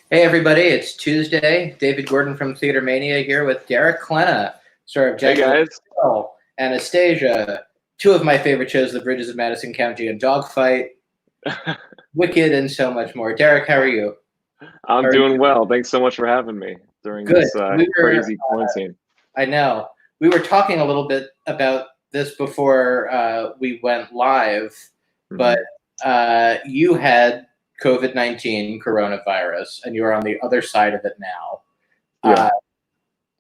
Hey everybody, it's Tuesday. David Gordon from TheaterMania here with Derek Klena, star of Jagged. Hey guys. Anastasia, two of my favorite shows, The Bridges of Madison County and Dogfight, Wicked, and so much more. Derek, how are you? I'm doing well. Thanks so much for having me during this crazy quarantine. I know. We were talking a little bit about this before we went live, but you had COVID-19 coronavirus, and you're on the other side of it now. Yeah.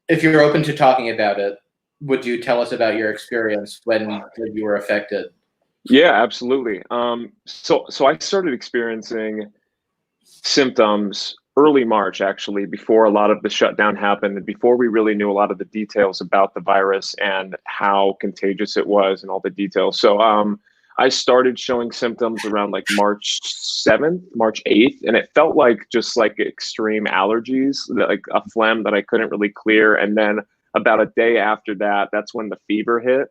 If you're open to talking about it, would you tell us about your experience when you were affected? Yeah, absolutely. So I started experiencing symptoms early March, actually, before a lot of the shutdown happened and before we really knew a lot of the details about the virus and how contagious it was and all the details. So I started showing symptoms around like March 7th, March 8th, and it felt like just like extreme allergies, like a phlegm that I couldn't really clear. And then about a day after that, that's when the fever hit.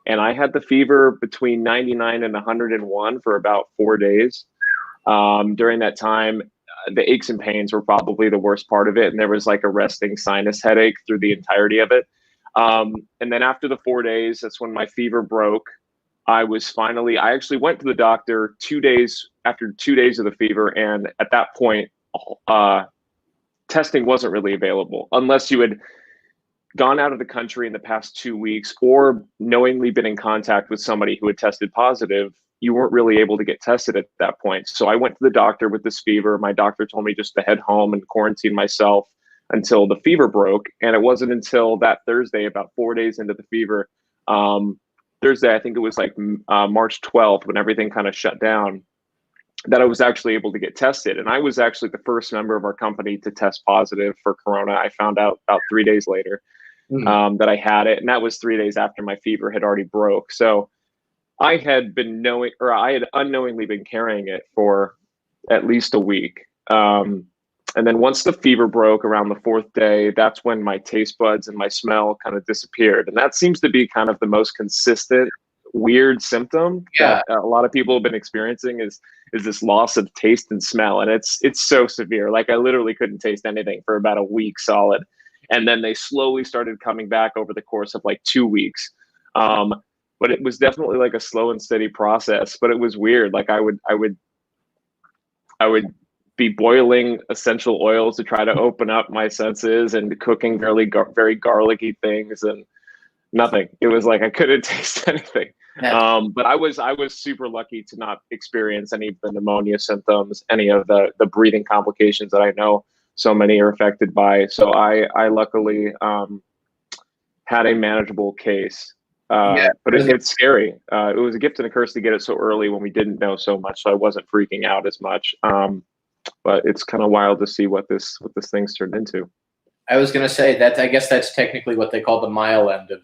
And I had the fever between 99 and 101 for about 4 days. During that time, the aches and pains were probably the worst part of it. And there was like a resting sinus headache through the entirety of it. And then after the 4 days, that's when my fever broke. I actually went to the doctor 2 days after 2 days of the fever. And at that point, testing wasn't really available unless you had gone out of the country in the past 2 weeks or knowingly been in contact with somebody who had tested positive. You weren't really able to get tested at that point. So I went to the doctor with this fever. My doctor told me just to head home and quarantine myself until the fever broke. And it wasn't until that Thursday, about 4 days into the fever, Thursday, I think it was like March 12th, when everything kind of shut down, that I was actually able to get tested. And I was actually the first member of our company to test positive for Corona. I found out about 3 days later that I had it. And that was 3 days after my fever had already broke. So I had unknowingly been carrying it for at least a week. And then once the fever broke around the 4th day, that's when my taste buds and my smell kind of disappeared. And that seems to be kind of the most consistent weird symptom that a lot of people have been experiencing is this loss of taste and smell. And it's so severe. Like I literally couldn't taste anything for about a week solid. And then they slowly started coming back over the course of like 2 weeks. But it was definitely like a slow and steady process, but it was weird. Like I would be boiling essential oils to try to open up my senses and cooking very garlicky things and nothing. It was like I couldn't taste anything. But I was super lucky to not experience any of the pneumonia symptoms, any of the breathing complications that I know so many are affected by. So I luckily had a manageable case. But it's scary. It was a gift and a curse to get it so early when we didn't know so much, so I wasn't freaking out as much. But it's kind of wild to see what this thing's turned into. I was going to say that I guess that's technically what they call the mild end of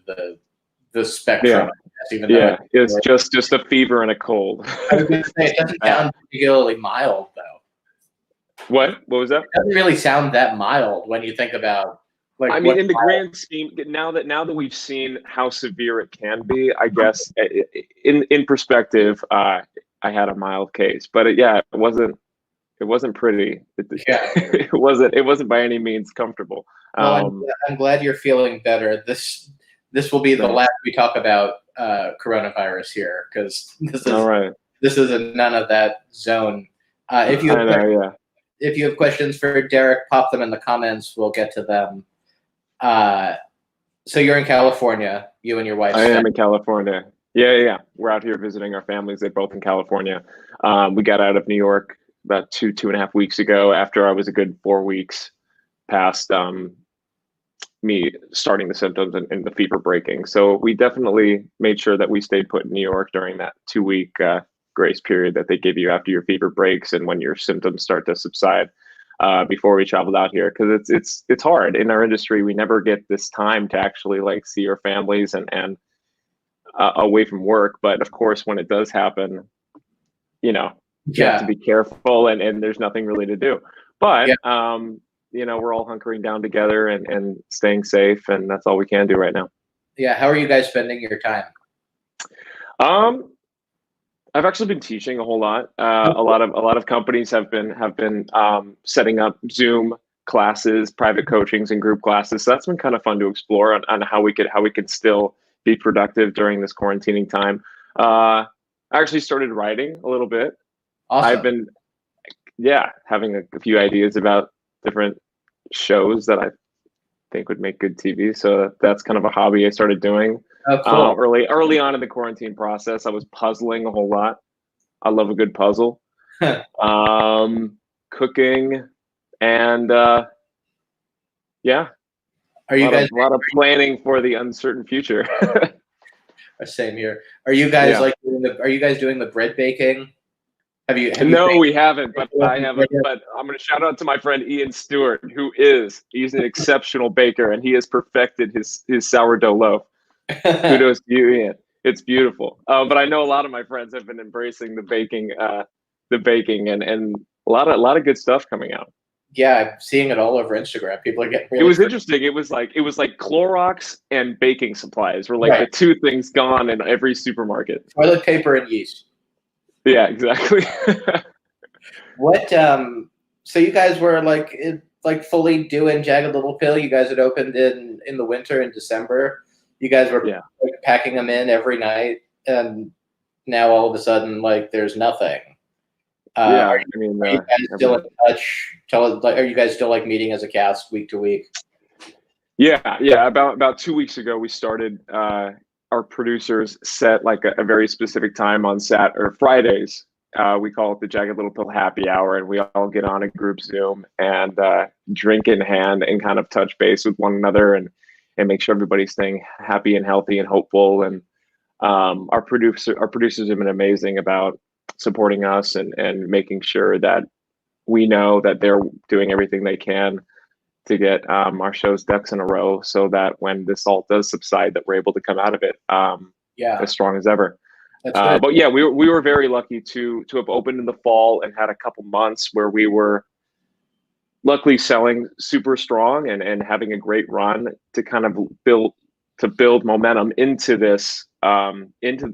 the spectrum. Yeah, it's just a fever and a cold. I was going to say it doesn't sound particularly mild though. What was that? It doesn't really sound that mild when you think about. Like, I mean, in the grand scheme, now that we've seen how severe it can be, I guess in perspective, I had a mild case, but it wasn't pretty. It wasn't by any means comfortable. Well, I'm glad you're feeling better. This will be the last we talk about coronavirus here, because this is none of that zone. If you have questions for Derek, pop them in the comments. We'll get to them. So you're in California, you and your wife. I am in California. Yeah. We're out here visiting our families. They're both in California. We got out of New York about 2.5 weeks ago after I was a good 4 weeks past me starting the symptoms and the fever breaking. So we definitely made sure that we stayed put in New York during that 2-week grace period that they give you after your fever breaks and when your symptoms start to subside. Before we traveled out here, because it's hard in our industry. We never get this time to actually like see our families and away from work. But of course, when it does happen, you have to be careful and there's nothing really to do. But we're all hunkering down together and staying safe, and that's all we can do right now. Yeah. How are you guys spending your time? I've actually been teaching a whole lot. A lot of companies have been setting up Zoom classes, private coachings, and group classes. So that's been kind of fun to explore on how we could still be productive during this quarantining time. I actually started writing a little bit. Awesome. I've been having a few ideas about different shows that I think would make good TV. So that's kind of a hobby I started doing. Oh, cool. Early on in the quarantine process. I was puzzling a whole lot. I love a good puzzle. Cooking, and Are you guys a lot of planning for the uncertain future? Same here. Are you guys are you guys doing the bread baking? No, we haven't, but I haven't. But I'm going to shout out to my friend Ian Stewart, he's an exceptional baker, and he has perfected his sourdough loaf. Kudos to you, Ian. It's beautiful. But I know a lot of my friends have been embracing the baking, and a lot of good stuff coming out. Yeah, I'm seeing it all over Instagram. People are getting really. It was interesting. It was like Clorox and baking supplies were like the two things gone in every supermarket. Toilet paper and yeast. Yeah, exactly. What? So you guys were like fully doing Jagged Little Pill. You guys had opened in the winter in December. You guys were like, packing them in every night, and now all of a sudden, like, there's nothing. Are you guys still in touch? Are you guys still like meeting as a cast week to week? Yeah. About 2 weeks ago, we started. Our producers set like a very specific time on Fridays. We call it the Jagged Little Pill Happy Hour, and we all get on a group Zoom and drink in hand and kind of touch base with one another and make sure everybody's staying happy and healthy and hopeful. And our producers have been amazing about supporting us and making sure that we know that they're doing everything they can to get our show's ducks in a row, so that when this all does subside, that we're able to come out of it as strong as ever. But yeah, we were very lucky to have opened in the fall and had a couple months where we were luckily selling super strong and having a great run to kind of build momentum into this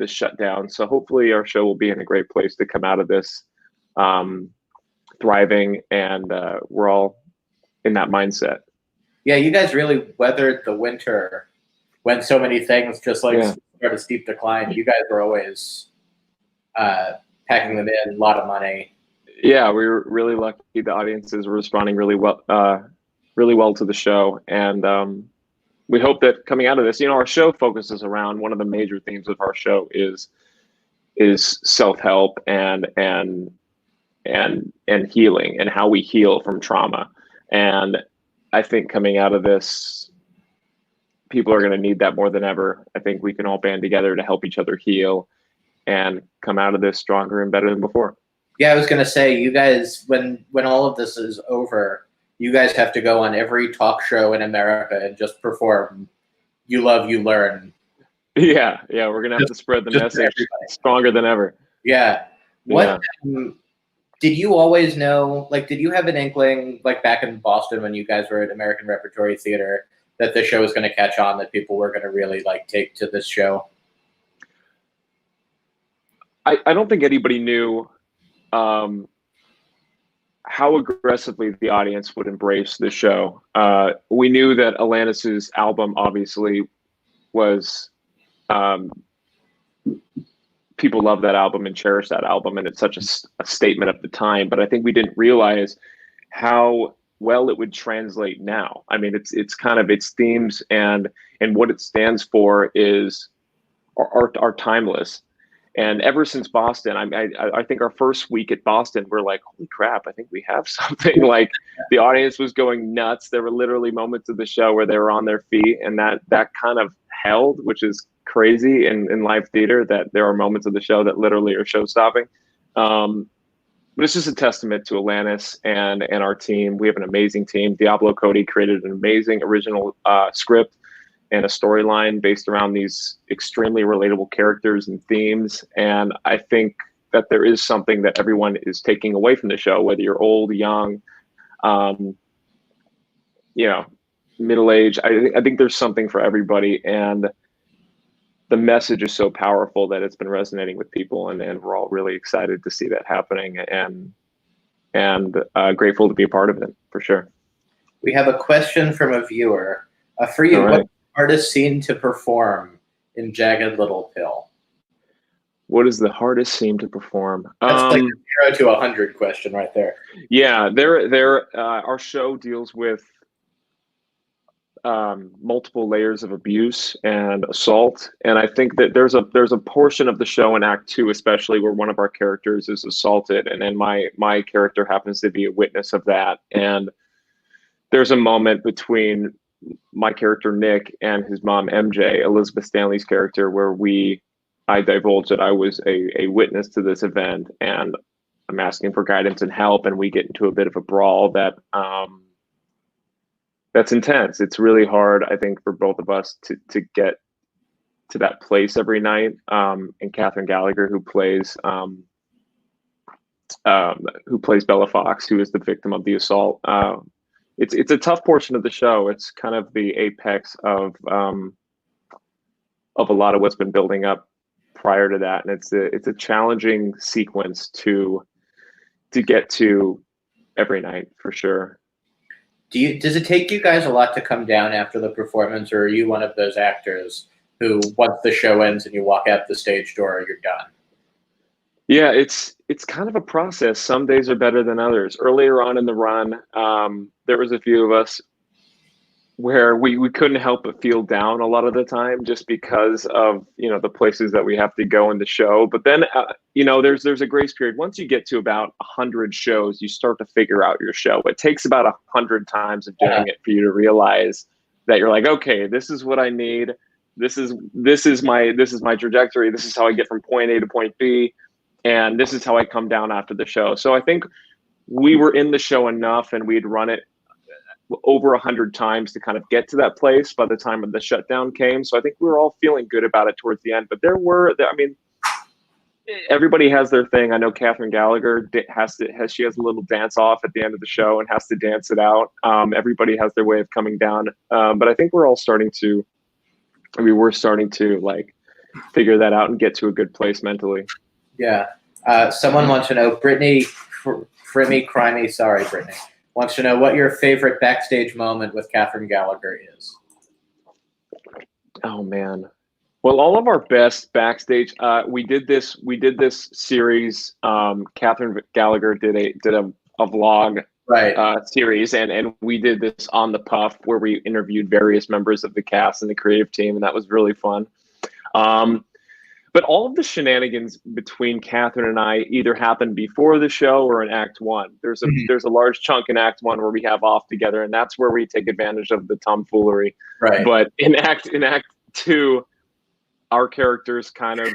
shutdown. So hopefully our show will be in a great place to come out of this thriving, and we're all in that mindset. Yeah, you guys really weathered the winter when so many things just started a steep decline. You guys were always packing them in, a lot of money. Yeah, we were really lucky. The audiences were responding really well to the show, and we hope that coming out of this, our show focuses around, one of the major themes of our show is self-help and healing, and how we heal from trauma. And I think coming out of this, people are going to need that more than ever. I think we can all band together to help each other heal and come out of this stronger and better than before. Yeah, I was going to say, you guys, when all of this is over, you guys have to go on every talk show in America and just perform "You Love, You Learn." Yeah, we're going to have to spread the message stronger than ever. Yeah. What did you always know? Like, did you have an inkling, like back in Boston when you guys were at American Repertory Theater, that the show was going to catch on, that people were going to really take to this show? I don't think anybody knew how aggressively the audience would embrace the show. We knew that Alanis's album obviously was, people love that album and cherish that album, and it's such a statement of the time. But I think we didn't realize how well it would translate now. I mean, it's kind of its themes and what it stands for are timeless. And ever since Boston, I think our first week at Boston, we're like, holy crap, I think we have something. Like, the audience was going nuts. There were literally moments of the show where they were on their feet, and that kind of held, which is crazy in live theater, that there are moments of the show that literally are show stopping. But it's just a testament to Alanis and our team. We have an amazing team. Diablo Cody created an amazing original script and a storyline based around these extremely relatable characters and themes. And I think that there is something that everyone is taking away from the show, whether you're old, young, middle age. I think there's something for everybody. And the message is so powerful that it's been resonating with people, and we're all really excited to see that happening, and grateful to be a part of it, for sure. We have a question from a viewer. For you, right. What's the hardest scene to perform in Jagged Little Pill? What is the hardest scene to perform? That's like a 0 to 100 question right there. Yeah, our show deals with multiple layers of abuse and assault, and I think that there's a portion of the show in Act 2 especially where one of our characters is assaulted, and then my character happens to be a witness of that. And there's a moment between my character Nick and his mom MJ, Elizabeth Stanley's character, where I divulge that I was a witness to this event, and I'm asking for guidance and help, and we get into a bit of a brawl that's intense. It's really hard, I think, for both of us to get to that place every night. And Catherine Gallagher, who plays Bella Fox, who is the victim of the assault. It's a tough portion of the show. It's kind of the apex of a lot of what's been building up prior to that, and it's a challenging sequence to get to every night, for sure. Does it take you guys a lot to come down after the performance, or are you one of those actors who, once the show ends and you walk out the stage door, you're done? Yeah, it's kind of a process. Some days are better than others. Earlier on in the run, there was a few of us where we couldn't help but feel down a lot of the time, just because of the places that we have to go in the show. But then there's a grace period. Once you get to about 100 shows, you start to figure out your show. It takes about 100 times of doing it for you to realize that you're like, okay, this is what I need. This is my trajectory. This is how I get from point A to point B, and this is how I come down after the show. So I think we were in the show enough, and we'd run it over 100 times to kind of get to that place by the time of the shutdown came. So I think we were all feeling good about it towards the end. But everybody has their thing. I know Catherine Gallagher has a little dance off at the end of the show and has to dance it out. Everybody has their way of coming down. But I think we're starting to like figure that out and get to a good place mentally. Yeah. Someone wants to know, Brittany, sorry, Brittany, wants to know what your favorite backstage moment with Catherine Gallagher is. Oh man. Well, all of our best backstage, we did this series. Catherine Gallagher did a vlog series, and we did this on the puff where we interviewed various members of the cast and the creative team, and that was really fun. But all of the shenanigans between Catherine and I either happened before the show or in Act 1. There's a large chunk in Act 1 where we have off together, and that's where we take advantage of the tomfoolery. Right. But in Act 2, our characters kind of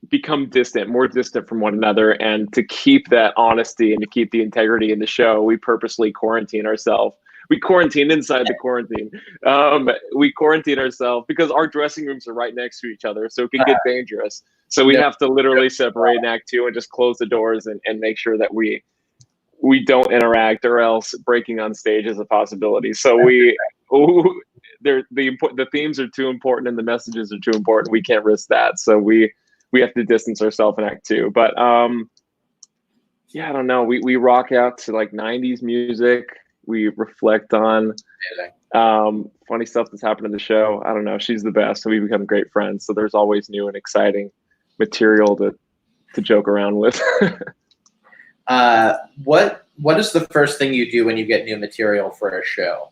become more distant from one another, and to keep that honesty and to keep the integrity in the show, we purposely quarantine ourselves. We quarantine inside the quarantine. We quarantine ourselves because our dressing rooms are right next to each other, so it can get dangerous. So we have to literally separate in Act 2 and just close the doors and make sure that we don't interact, or else breaking on stage is a possibility. So the themes are too important and the messages are too important. We can't risk that. So we have to distance ourselves in Act 2. But I don't know. We rock out to like 90s music. We reflect on funny stuff that's happened in the show. I don't know. She's the best. So we become great friends. So there's always new and exciting material to joke around with. What is the first thing you do when you get new material for a show?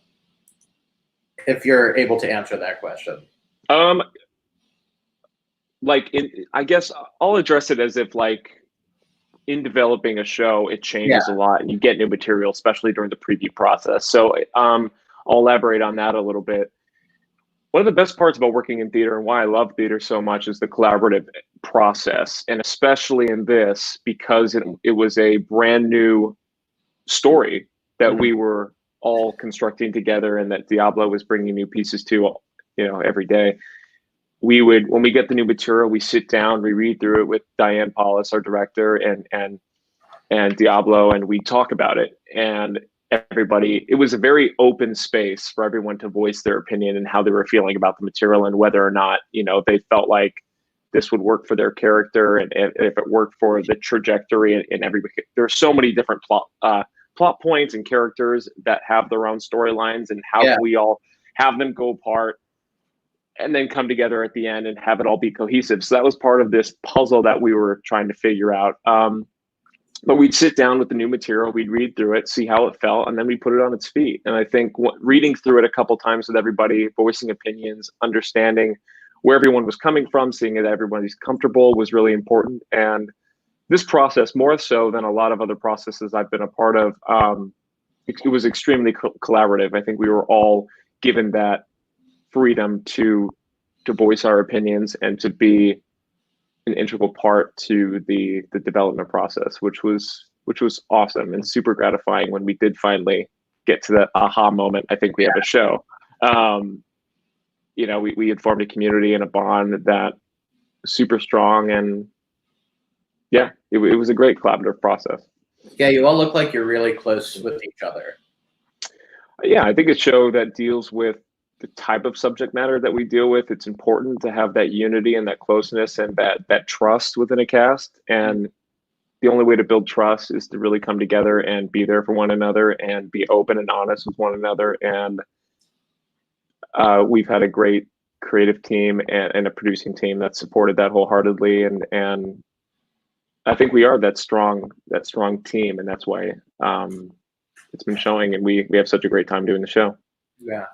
If you're able to answer that question. I guess I'll address it as if in developing a show, it changes a lot, and you get new material, especially during the preview process. So I'll elaborate on that a little bit. One of the best parts about working in theater and why I love theater so much is the collaborative process, and especially in this, because it was a brand new story that we were all constructing together, and that Diablo was bringing new pieces to, every day. When we get the new material, we sit down, we read through it with Diane Paulus, our director, and Diablo, and we talk about it. And everybody, it was a very open space for everyone to voice their opinion and how they were feeling about the material and whether or not, they felt like this would work for their character and if it worked for the trajectory and everybody. There's so many different plot points and characters that have their own storylines, and how can we all have them go apart and then come together at the end and have it all be cohesive. So that was part of this puzzle that we were trying to figure out. But we'd sit down with the new material, we'd read through it, see how it felt, and then we put it on its feet. And I think reading through it a couple times with everybody, voicing opinions, understanding where everyone was coming from, seeing that everybody's comfortable was really important. And this process, more so than a lot of other processes I've been a part of, it was extremely collaborative. I think we were all given that freedom to voice our opinions and to be an integral part to the development process, which was awesome and super gratifying when we did finally get to that aha moment. I think we have a show. We had formed a community and a bond that was super strong, and it was a great collaborative process. Yeah, you all look like you're really close with each other. Yeah, I think a show that deals with the type of subject matter that we deal with, it's important to have that unity and that closeness and that trust within a cast. And the only way to build trust is to really come together and be there for one another and be open and honest with one another. And we've had a great creative team and a producing team that supported that wholeheartedly. And I think we are that strong team, and that's why it's been showing, and we have such a great time doing the show. Yeah.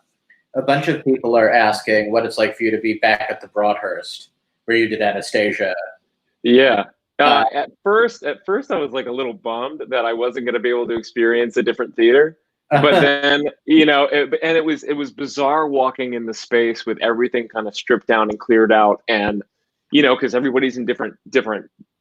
A bunch of people are asking what it's like for you to be back at the Broadhurst, where you did Anastasia. Yeah. At first, I was like a little bummed that I wasn't going to be able to experience a different theater. But then, it was bizarre walking in the space with everything kind of stripped down and cleared out, and because everybody's in different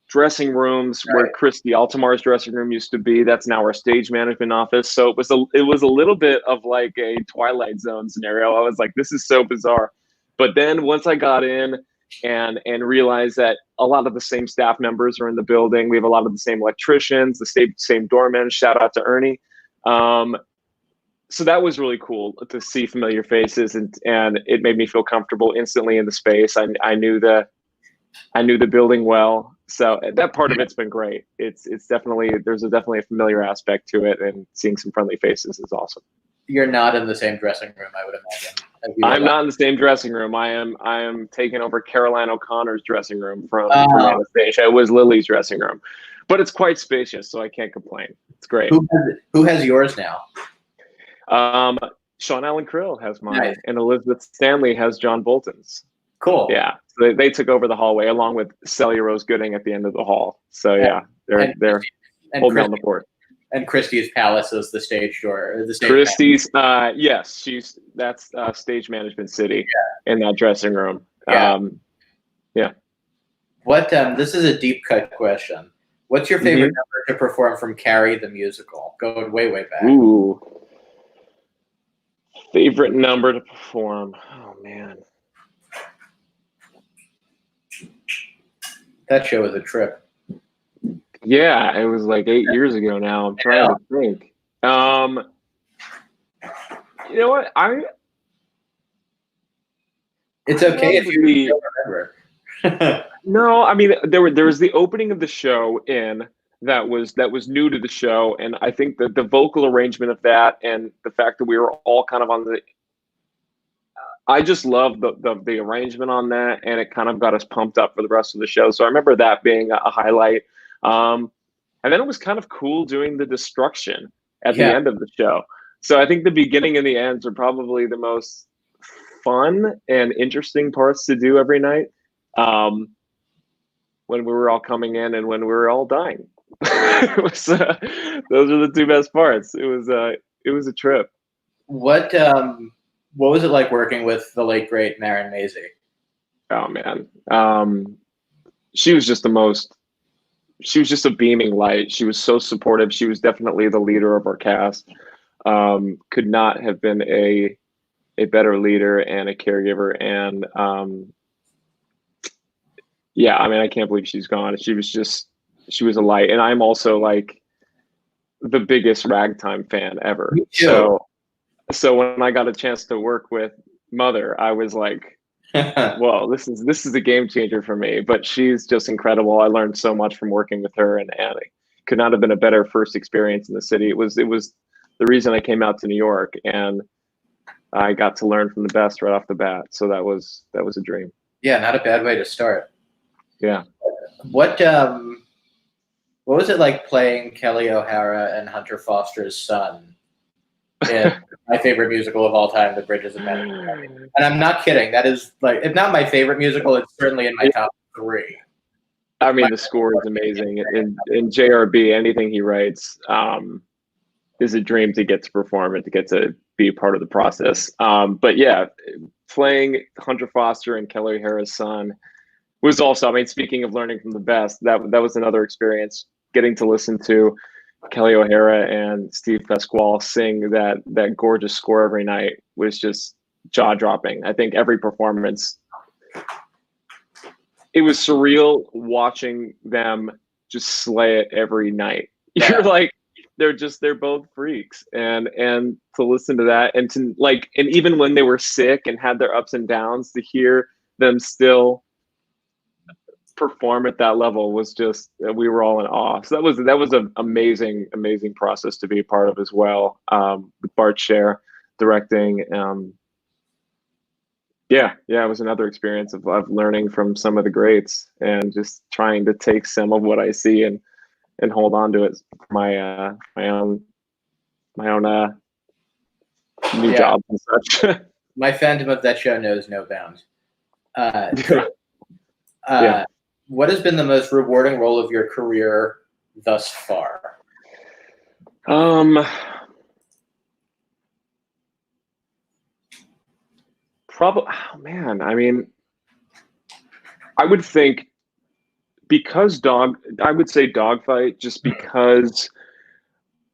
dressing rooms. Right. Where Christy Altomare's dressing room used to be, that's now our stage management office. So it was a little bit of like a Twilight Zone scenario. I was like, this is so bizarre. But then once I got in and realized that a lot of the same staff members are in the building, we have a lot of the same electricians, the same doormen. Shout out to Ernie. So that was really cool to see familiar faces, and it made me feel comfortable instantly in the space. I knew the building well. So that part of it's been great. It's definitely, there's definitely a familiar aspect to it, and seeing some friendly faces is awesome. You're not in the same dressing room, I would imagine. I'm not in the same dressing room. I am taking over Caroline O'Connor's dressing room from Anastasia. It was Lily's dressing room, but it's quite spacious, so I can't complain. It's great. Who has yours now? Sean Allen Krill has mine, nice. And Elizabeth Stanley has John Bolton's. Cool. Yeah, so they took over the hallway along with Celia Rose Gooding at the end of the hall. So yeah, they're holding down the fort. And Christy's Palace is the stage door. Christy's, yes, that's Stage Management City in that dressing room. Yeah. What? This is a deep cut question. What's your favorite number to perform from Carrie the musical? Going way back. Ooh. Favorite number to perform? Oh man. That show was a trip. Yeah, it was like 8 years ago now. I'm trying to think. You know what? It's okay if you don't remember. No, I mean there was the opening of the show that was new to the show, and I think that the vocal arrangement of that and the fact that we were all kind of on the I just love the arrangement on that, and it kind of got us pumped up for the rest of the show. So I remember that being a highlight. And then it was kind of cool doing the destruction at the end of the show. So I think the beginning and the ends are probably the most fun and interesting parts to do every night. When we were all coming in and when we were all dying. Those are the two best parts. It was a trip. What was it like working with the late great Maren Maisie? Oh man, she was just a beaming light. She was so supportive. She was definitely the leader of our cast. Could not have been a better leader and a caregiver. And I mean, I can't believe she's gone. She was a light. And I'm also like, the biggest ragtime fan ever. Me too. So when I got a chance to work with Mother, I was like, well, this is a game changer for me. But she's just incredible. I learned so much from working with her, and it could not have been a better first experience in the city. It was the reason I came out to New York, and I got to learn from the best right off the bat. So that was a dream. Yeah, not a bad way to start. Yeah. What was it like playing Kelly O'Hara and Hunter Foster's son in my favorite musical of all time, The Bridges of Madison? And I'm not kidding. That is, like, if not my favorite musical, it's certainly in my top 3. I mean, the score is amazing. In JRB, anything he writes is a dream to get to perform and to get to be a part of the process. But yeah, playing Hunter Foster and Kelly O'Hara's son was also, I mean, speaking of learning from the best, that was another experience, getting to listen to Kelly O'Hara and Steve Pasquale sing that gorgeous score every night was just jaw-dropping. I think every performance, it was surreal watching them just slay it every night. Yeah. You're like, they're both freaks, and to listen to that, and to like, and even when they were sick and had their ups and downs, to hear them still perform at that level was just, we were all in awe. So that was an amazing process to be a part of as well, with Bart Scher directing. Yeah, it was another experience of learning from some of the greats and just trying to take some of what I see and hold on to it for my own new jobs and such. My fandom of that show knows no bounds. What has been the most rewarding role of your career thus far? Probably, oh man, I mean, I would think I would say Dogfight, just because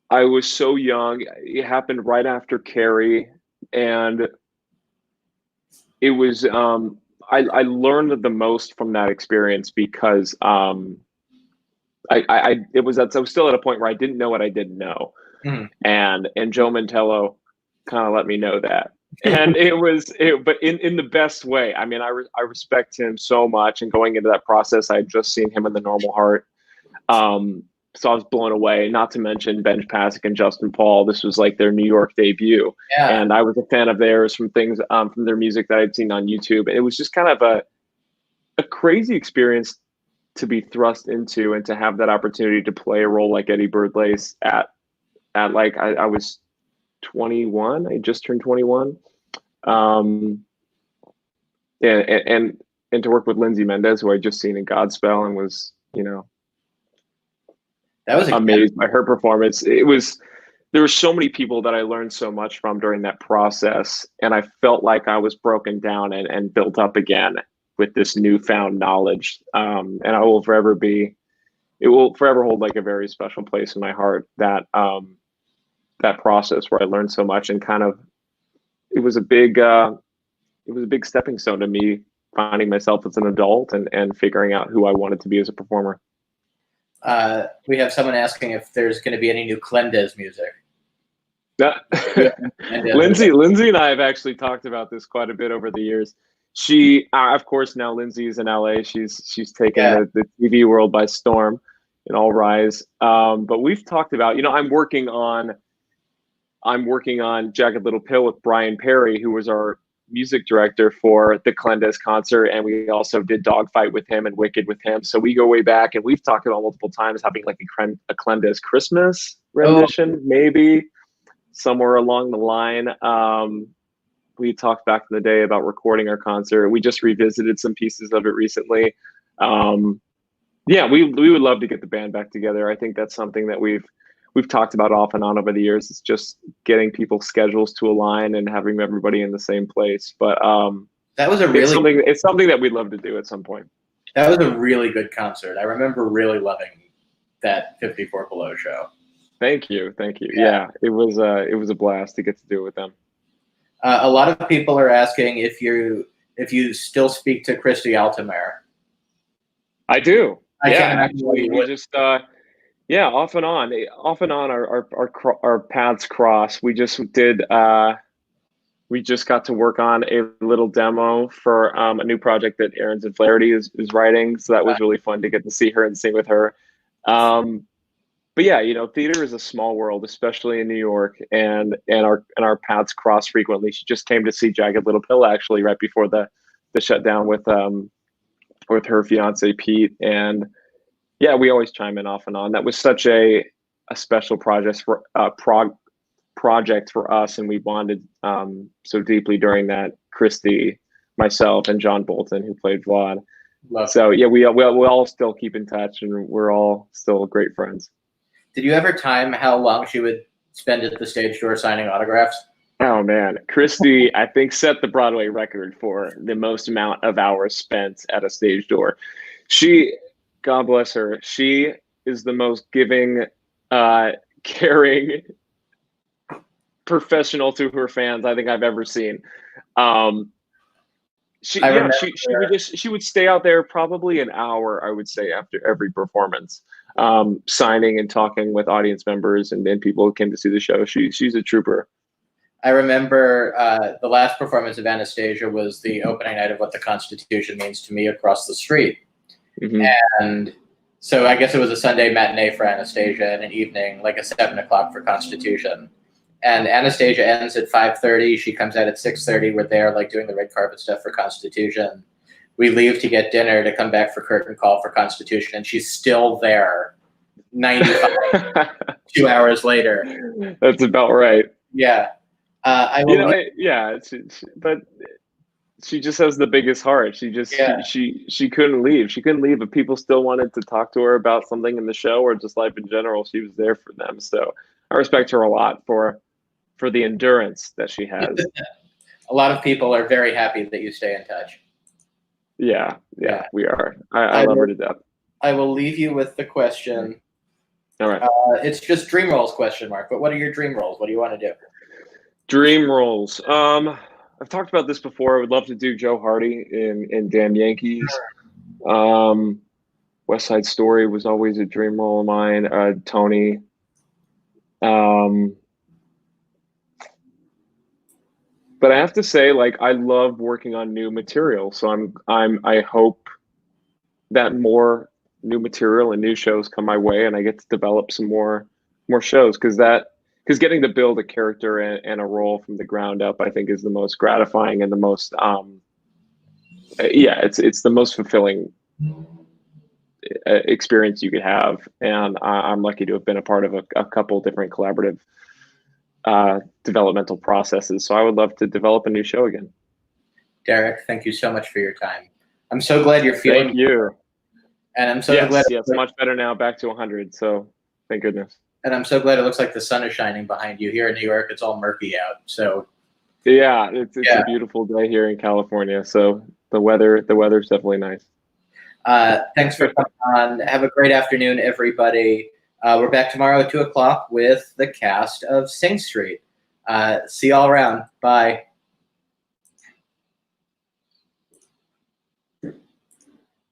I was so young. It happened right after Carrie, and it was, I learned the most from that experience because I was still at a point where I didn't know what I didn't know. Mm. And Joe Mantello kind of let me know that. And but in the best way. I mean, I respect him so much, and going into that process, I had just seen him in The Normal Heart. So I was blown away, not to mention Benj Pasek and Justin Paul. This was like their New York debut. Yeah. And I was a fan of theirs from things, from their music that I'd seen on YouTube. And it was just kind of a crazy experience to be thrust into, and to have that opportunity to play a role like Eddie Birdlace at like, I was 21. I just turned 21. And to work with Lindsay Mendez, who I just seen in Godspell, and was, that was amazed by her performance. There were so many people that I learned so much from during that process, and I felt like I was broken down and built up again with this newfound knowledge. And it will forever hold like a very special place in my heart, that process where I learned so much, and kind of, it was a big stepping stone to me finding myself as an adult and figuring out who I wanted to be as a performer. We have someone asking if there's going to be any new Klenda's music. Lindsay and I have actually talked about this quite a bit over the years. She, of course, now Lindsay's in LA. She's taken the TV world by storm in All Rise. But we've talked about, I'm working on Jagged Little Pill with Brian Perry, who was our music director for the Klenda's concert, and we also did Dogfight with him and Wicked with him. So we go way back, and we've talked about multiple times having like a Klenda's Christmas rendition, maybe somewhere along the line. We talked back in the day about recording our concert. We just revisited some pieces of it recently. We would love to get the band back together. I think that's something that we've talked about off and on over the years. It's just getting people's schedules to align and having everybody in the same place. But that was it's something that we'd love to do at some point. That was a really good concert. I remember really loving that 54 Below show. Thank you. Yeah, it was a blast to get to do it with them. A lot of people are asking if you still speak to Christy Altomare. I do. I can't imagine we just Yeah, off and on, our paths cross. We just got to work on a little demo for a new project that Aaron's and Flaherty is writing. So that was really fun to get to see her and sing with her. But yeah, theater is a small world, especially in New York, and our paths cross frequently. She just came to see Jagged Little Pill actually right before the shutdown with her fiance Pete, and yeah, we always chime in off and on. That was such a special project for us, and we bonded so deeply during that. Christy, myself, and John Bolton, who played Vlad. So yeah, we all still keep in touch, and we're all still great friends. Did you ever time how long she would spend at the stage door signing autographs? Oh man, Christy, I think set the Broadway record for the most amount of hours spent at a stage door. God bless her, she is the most giving, caring professional to her fans I think I've ever seen. She would stay out there probably an hour, I would say, after every performance, signing and talking with audience members and people who came to see the show. She's a trooper. I remember the last performance of Anastasia was the opening night of What the Constitution Means to Me across the street. Mm-hmm. And so I guess it was a Sunday matinee for Anastasia and an evening, like a 7 o'clock for Constitution. And Anastasia ends at 5:30. She comes out at 6:30. We're there like doing the red carpet stuff for Constitution. We leave to get dinner to come back for curtain call for Constitution. And she's still there 95 2 hours later. That's about right. Yeah. But she just has the biggest heart. She couldn't leave. She couldn't leave, but people still wanted to talk to her about something in the show or just life in general. She was there for them. So I respect her a lot for the endurance that she has. A lot of people are very happy that you stay in touch. Yeah, we are. I love her to death. I will leave you with the question. All right. It's just dream roles ? But what are your dream roles? What do you want to do? Dream roles. I've talked about this before. I would love to do Joe Hardy in Damn Yankees. West Side Story was always a dream role of mine. Tony. But I have to say, like, I love working on new material. So I hope that more new material and new shows come my way, and I get to develop some more shows because getting to build a character and a role from the ground up, I think, is the most gratifying and the most it's the most fulfilling experience you could have. And I'm lucky to have been a part of a couple different collaborative developmental processes. So I would love to develop a new show again. Derek, thank you so much for your time. I'm so glad you're feeling. Thank you. And I'm so glad. Yes, much better now. Back to 100. So thank goodness. And I'm so glad it looks like the sun is shining behind you. Here in New York, it's all murky out. So yeah, it's a beautiful day here in California. So the weather's definitely nice. Thanks for coming on. Have a great afternoon, everybody. We're back tomorrow at 2 o'clock with the cast of Sing Street. See y'all around. Bye.